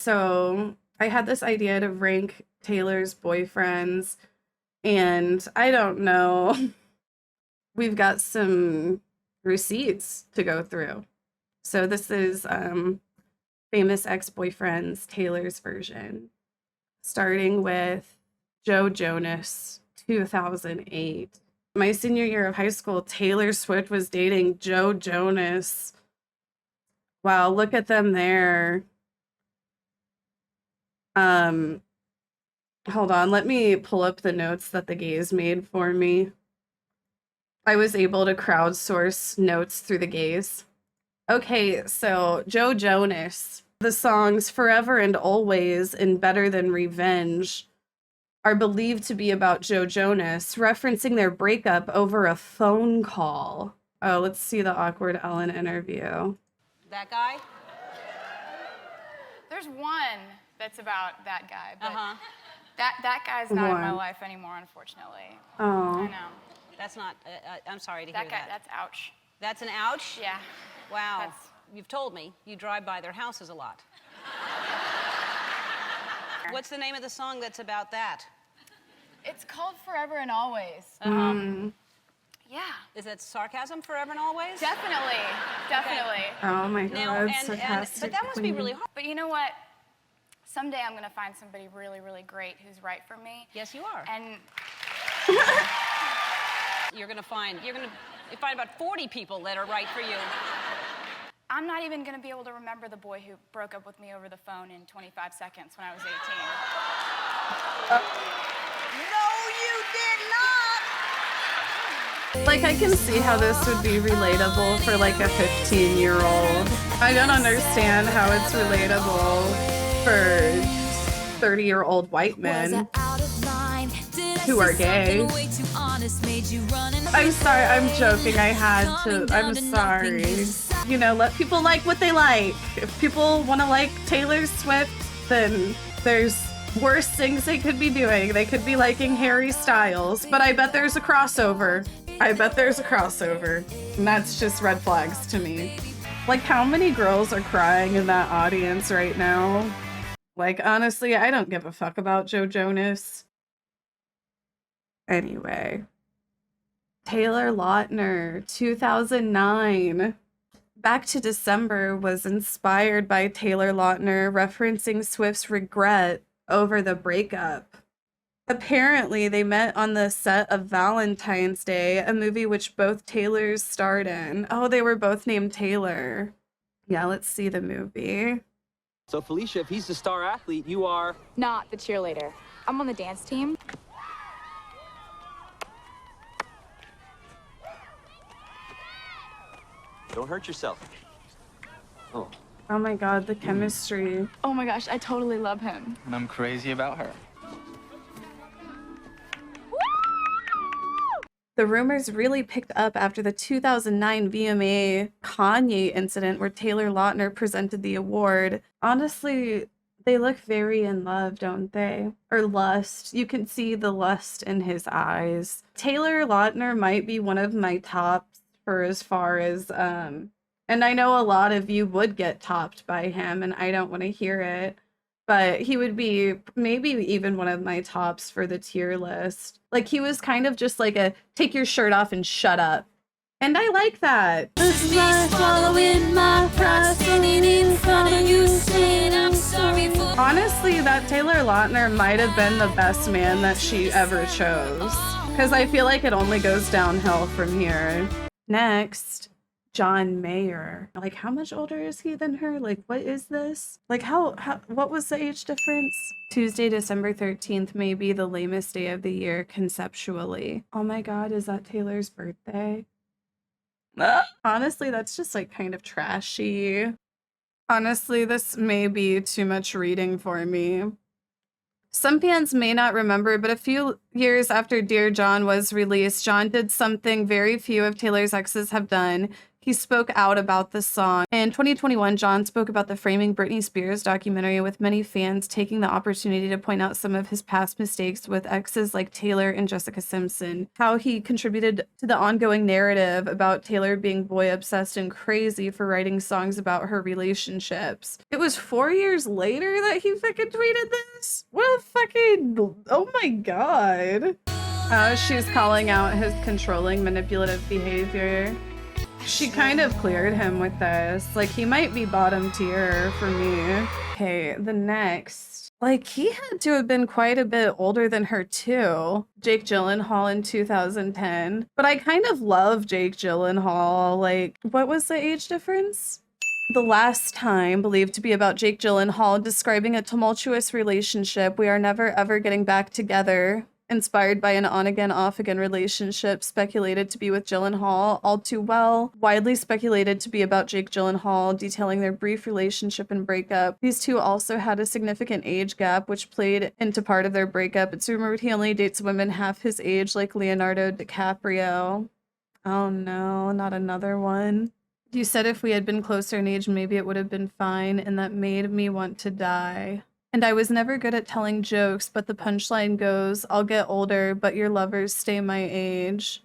So I had this idea to rank Taylor's boyfriends, and I don't know. We've got some receipts to go through. So this is famous ex-boyfriends, Taylor's version, starting with Joe Jonas, 2008. My senior year of high school, Taylor Swift was dating Joe Jonas. Wow, look at them there. Hold on, let me pull up the notes that the gays made for me. I was able to crowdsource notes through the gays. Okay, so Joe Jonas, the songs Forever and Always and Better Than Revenge are believed to be about Joe Jonas, referencing their breakup over a phone call. Oh, let's see the awkward Ellen interview. That guy? There's one that's about that guy, but that guy's not in my life anymore, unfortunately. Oh. I know. That's not, I'm sorry to hear that. That guy, that's ouch. That's an ouch? Yeah. Wow. You've told me you drive by their houses a lot. What's the name of the song that's about that? It's called Forever and Always. Yeah. Is that sarcasm, forever and always? Definitely. Definitely. Oh my Now, God, sarcastic but that must be really hard. But you know what? Someday I'm going to find somebody really, really great who's right for me. Yes, you are. And you're going to find about 40 people that are right for you. I'm not even going to be able to remember the boy who broke up with me over the phone in 25 seconds when I was 18. No, you did not! Like, I can see how this would be relatable for like a 15-year-old. I don't understand how it's relatable for 30-year-old white men who are gay. I'm sorry, I'm joking. I had to. I'm sorry. You know, let people like what they like. If people want to like Taylor Swift, then there's worse things they could be doing. They could be liking Harry Styles, but I bet there's a crossover. And that's just red flags to me. Like, how many girls are crying in that audience right now? Like, honestly, I don't give a fuck about Joe Jonas. Anyway. Taylor Lautner, 2009. Back to December was inspired by Taylor Lautner referencing Swift's regret over the breakup. Apparently, they met on the set of Valentine's Day, a movie which both Taylors starred in. Oh, they were both named Taylor. Yeah, let's see the movie. So, Felicia, if he's the star athlete, you are... Not the cheerleader. I'm on the dance team. Don't hurt yourself. Oh. Oh my God, the chemistry. Oh my gosh, I totally love him. And I'm crazy about her. The rumors really picked up after the 2009 VMA Kanye incident where Taylor Lautner presented the award. Honestly, they look very in love, don't they? Or lust. You can see the lust in his eyes. Taylor Lautner might be one of my tops for as far as, and I know a lot of you would get topped by him, and I don't want to hear it. But he would be maybe even one of my tops for the tier list. Like, he was kind of just like a take your shirt off and shut up. And I like that. This is my swallowing my pride, standing in front of you saying I'm sorry for. Honestly, that Taylor Lautner might have been the best man that she ever chose. Because I feel like it only goes downhill from here. Next. John Mayer. Like, how much older is he than her? Like, what is this? Like, what was the age difference? Tuesday, December 13th may be the lamest day of the year conceptually. Oh my God, is that Taylor's birthday? Honestly, that's just like kind of trashy. Honestly, this may be too much reading for me. Some fans may not remember, but a few years after Dear John was released, John did something very few of Taylor's exes have done. He spoke out about the song. In 2021, John spoke about the Framing Britney Spears documentary, with many fans taking the opportunity to point out some of his past mistakes with exes like Taylor and Jessica Simpson, how he contributed to the ongoing narrative about Taylor being boy obsessed and crazy for writing songs about her relationships. It was 4 years later that he fucking tweeted this? What a fucking, oh my god. She's calling out his controlling, manipulative behavior. She kind of cleared him with this. Like, he might be bottom tier for me. Okay, the next. Like, he had to have been quite a bit older than her, too. Jake Gyllenhaal in 2010. But I kind of love Jake Gyllenhaal. Like, what was the age difference? The Last Time, believed to be about Jake Gyllenhaal describing a tumultuous relationship. We are never ever getting back together. Inspired by an on-again, off-again relationship, speculated to be with Gyllenhaal. All Too Well, widely speculated to be about Jake Gyllenhaal, detailing their brief relationship and breakup. These two also had a significant age gap, which played into part of their breakup. It's rumored he only dates women half his age, like Leonardo DiCaprio. Oh no, not another one. You said if we had been closer in age, maybe it would have been fine, and that made me want to die. And I was never good at telling jokes, but the punchline goes, I'll get older, but your lovers stay my age.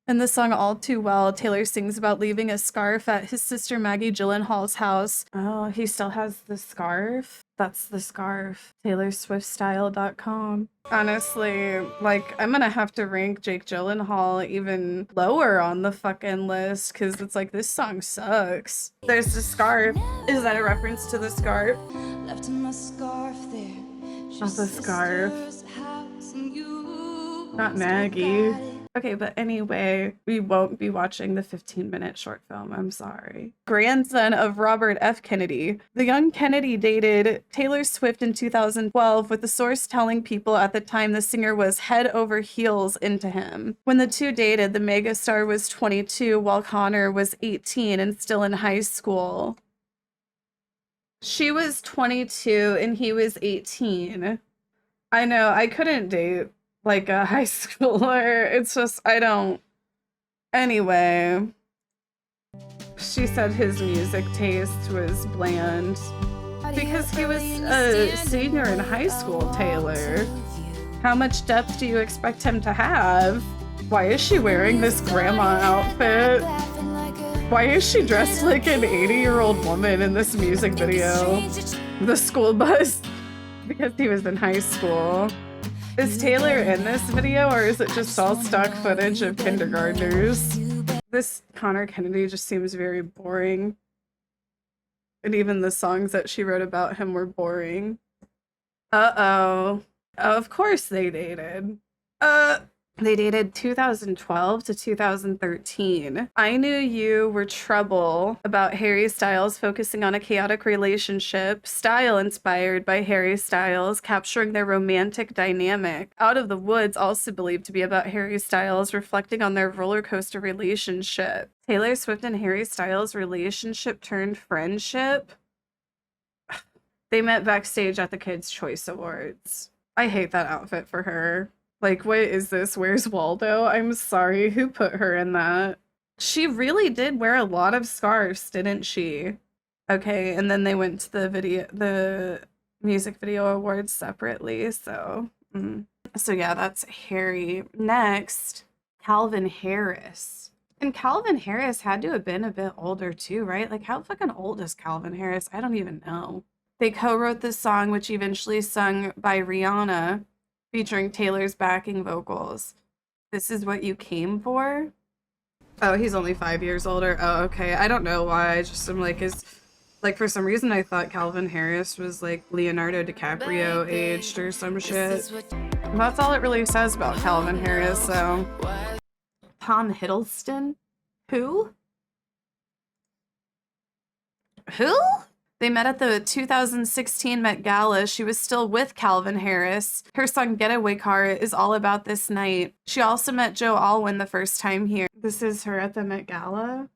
In the song All Too Well, Taylor sings about leaving a scarf at his sister Maggie Gyllenhaal's house. Oh, he still has the scarf? That's the scarf. TaylorSwiftStyle.com. Honestly, like, I'm gonna have to rank Jake Gyllenhaal even lower on the fucking list, because it's like, this song sucks. There's the scarf. Is that a reference to the scarf? Left my scarf there. Not the scarf. Not Maggie. Okay, but anyway, we won't be watching the 15-minute short film. I'm sorry. Grandson of Robert F. Kennedy. The young Kennedy dated Taylor Swift in 2012, with the source telling people at the time the singer was head over heels into him. When the two dated, the megastar was 22, while Connor was 18 and still in high school. She was 22 and he was 18. I know, I couldn't date like a high schooler. It's just, I don't. Anyway, she said his music taste was bland because he was a senior in high school, Taylor. How much depth do you expect him to have? Why is she wearing this grandma outfit? Why is she dressed like an 80-year-old woman in this music video? The school bus? Because he was in high school. Is Taylor in this video, or is it just all stock footage of kindergartners? This Connor Kennedy just seems very boring. And even the songs that she wrote about him were boring. Uh-oh. Of course they dated. They dated 2012 to 2013. I Knew You Were Trouble, about Harry Styles focusing on a chaotic relationship, style inspired by Harry Styles, capturing their romantic dynamic. Out of the Woods, also believed to be about Harry Styles, reflecting on their roller coaster relationship. Taylor Swift and Harry Styles' relationship turned friendship. They met backstage at the Kids' Choice Awards. I hate that outfit for her. Like, what is this? Where's Waldo? I'm sorry, who put her in that? She really did wear a lot of scarves, didn't she? Okay, and then they went to the music video awards separately, so. So yeah, that's Harry. Next, Calvin Harris. And Calvin Harris had to have been a bit older too, right? Like, how fucking old is Calvin Harris? I don't even know. They co-wrote this song, which eventually sung by Rihanna, featuring Taylor's backing vocals. This Is What You Came For? Oh, he's only 5 years older. Oh, okay. I don't know why. I just am like, for some reason I thought Calvin Harris was like Leonardo DiCaprio aged or some shit. That's all it really says about Calvin Harris, so. Tom Hiddleston? Who? Who? They met at the 2016 Met Gala. She was still with Calvin Harris. Her song Getaway Car is all about this night. She also met Joe Alwyn the first time here. This is her at the Met Gala.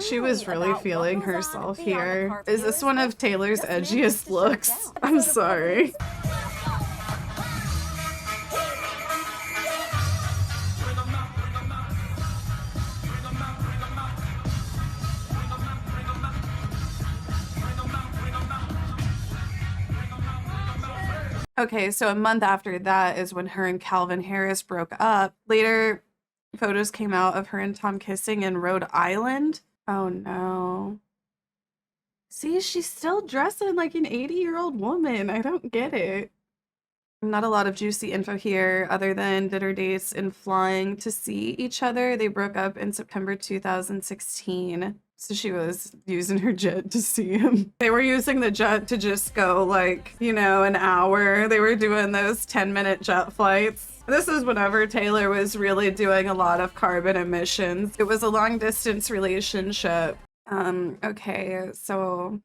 She was really feeling herself here. Is this one of Taylor's edgiest looks? I'm sorry. Okay, so a month after that is when her and Calvin Harris broke up. Later, photos came out of her and Tom kissing in Rhode Island. Oh no. See, she's still dressing like an 80-year-old woman. I don't get it. Not a lot of juicy info here other than dinner dates and flying to see each other. They broke up in September 2016. So she was using her jet to see him. They were using the jet to just go like, you know, an hour. They were doing those 10-minute jet flights. This is whenever Taylor was really doing a lot of carbon emissions. It was a long distance relationship. Okay, so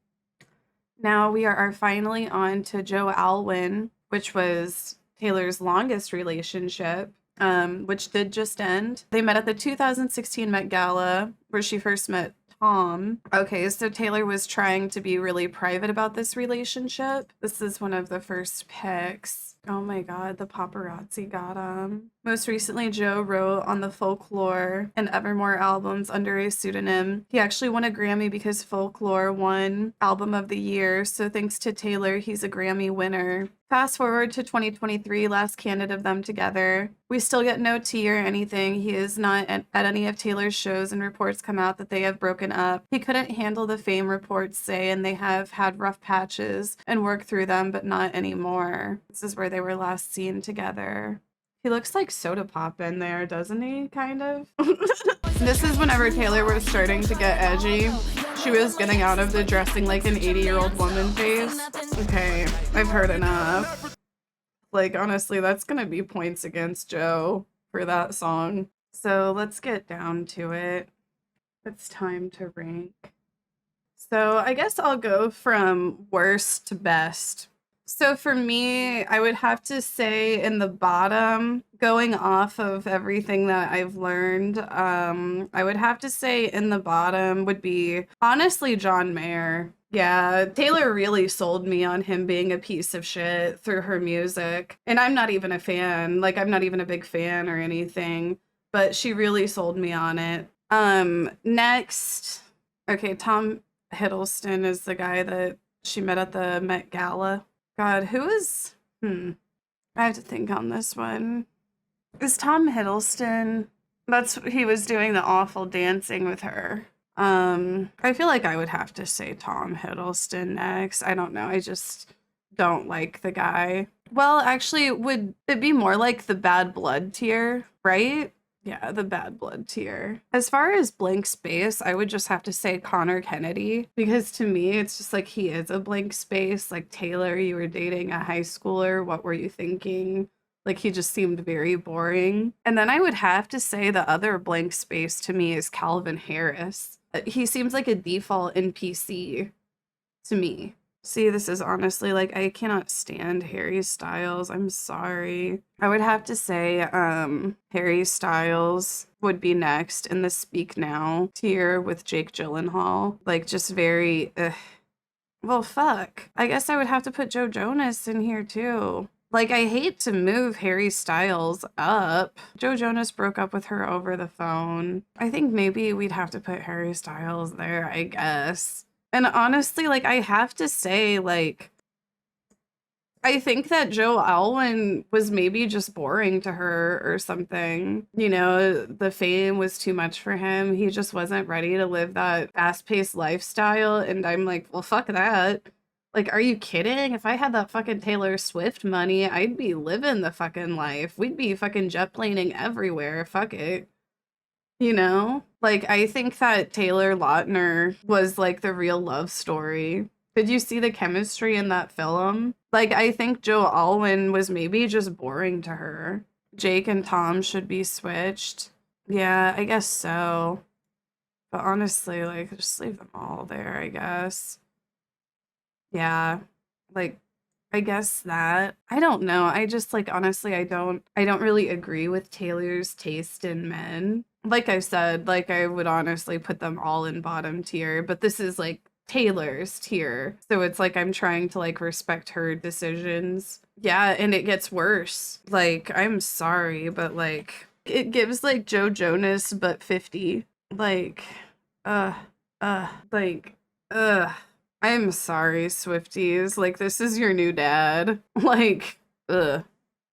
now we are finally on to Joe Alwyn, which was Taylor's longest relationship, which did just end. They met at the 2016 Met Gala, where she first met Tom. Okay, so Taylor was trying to be really private about this relationship. This is one of the first pics. Oh my god, the paparazzi got him. Most recently, Joe wrote on the Folklore and Evermore albums under a pseudonym. He actually won a Grammy because Folklore won Album of the Year, so thanks to Taylor, he's a Grammy winner. Fast forward to 2023, last candid of them together. We still get no tea or anything. He is not at any of Taylor's shows, and reports come out that they have broken up. He couldn't handle the fame, reports say, and they have had rough patches and worked through them, but not anymore. This is where they were last seen together. He looks like Soda Pop in there, doesn't he? Kind of. This is whenever Taylor was starting to get edgy. She was getting out of the dressing like an 80-year-old woman phase. Okay, I've heard enough. Like, honestly, that's gonna be points against Joe for that song. So let's get down to it. It's time to rank. So I guess I'll go from worst to best. So for me, I would have to say in the bottom, going off of everything that I've learned, I would have to say in the bottom would be honestly John Mayer. Yeah, Taylor really sold me on him being a piece of shit through her music. And I'm not even a fan. Like, I'm not even a big fan or anything, but she really sold me on it. Next, okay, Tom Hiddleston is the guy that she met at the Met Gala. God, who is... I have to think on this one. Is Tom Hiddleston... That's... He was doing the awful dancing with her. I feel like I would have to say Tom Hiddleston next. I don't know. I just don't like the guy. Well, actually, would it be more like the bad blood tier, right? Yeah, the bad blood tier. As far as blank space, I would just have to say Connor Kennedy, because to me, it's just like he is a blank space. Like, Taylor, you were dating a high schooler. What were you thinking? Like, he just seemed very boring. And then I would have to say the other blank space to me is Calvin Harris. He seems like a default NPC to me. See, this is honestly, like, I cannot stand Harry Styles. I'm sorry. I would have to say Harry Styles would be next in the Speak Now tier with Jake Gyllenhaal. Like, just very, well, fuck. I guess I would have to put Joe Jonas in here, too. Like, I hate to move Harry Styles up. Joe Jonas broke up with her over the phone. I think maybe we'd have to put Harry Styles there, I guess. And honestly, like, I have to say, like, I think that Joe Alwyn was maybe just boring to her or something. You know, the fame was too much for him. He just wasn't ready to live that fast-paced lifestyle. And I'm like, well, fuck that. Like, are you kidding? If I had that fucking Taylor Swift money, I'd be living the fucking life. We'd be fucking jet planing everywhere. Fuck it. You know? Like, I think that Taylor Lautner was, like, the real love story. Did you see the chemistry in that film? Like, I think Joe Alwyn was maybe just boring to her. Jake and Tom should be switched. Yeah, I guess so. But honestly, like, just leave them all there, I guess. Yeah, like, I guess that. I don't know. I just, like, honestly, I don't really agree with Taylor's taste in men. Like I said, like, I would honestly put them all in bottom tier, but this is, like, Taylor's tier. So it's like I'm trying to, like, respect her decisions. Yeah, and it gets worse. Like, I'm sorry, but, like, it gives, like, Joe Jonas but 50. Like, like, I'm sorry, Swifties. Like, this is your new dad. Like, Ugh.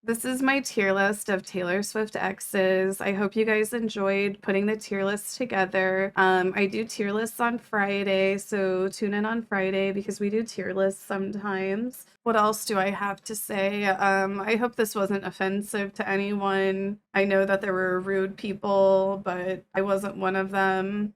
This is my tier list of Taylor Swift exes. I hope you guys enjoyed putting the tier list together. I do tier lists on Friday, so tune in on Friday because we do tier lists sometimes. What else do I have to say? I hope this wasn't offensive to anyone. I know that there were rude people, but I wasn't one of them.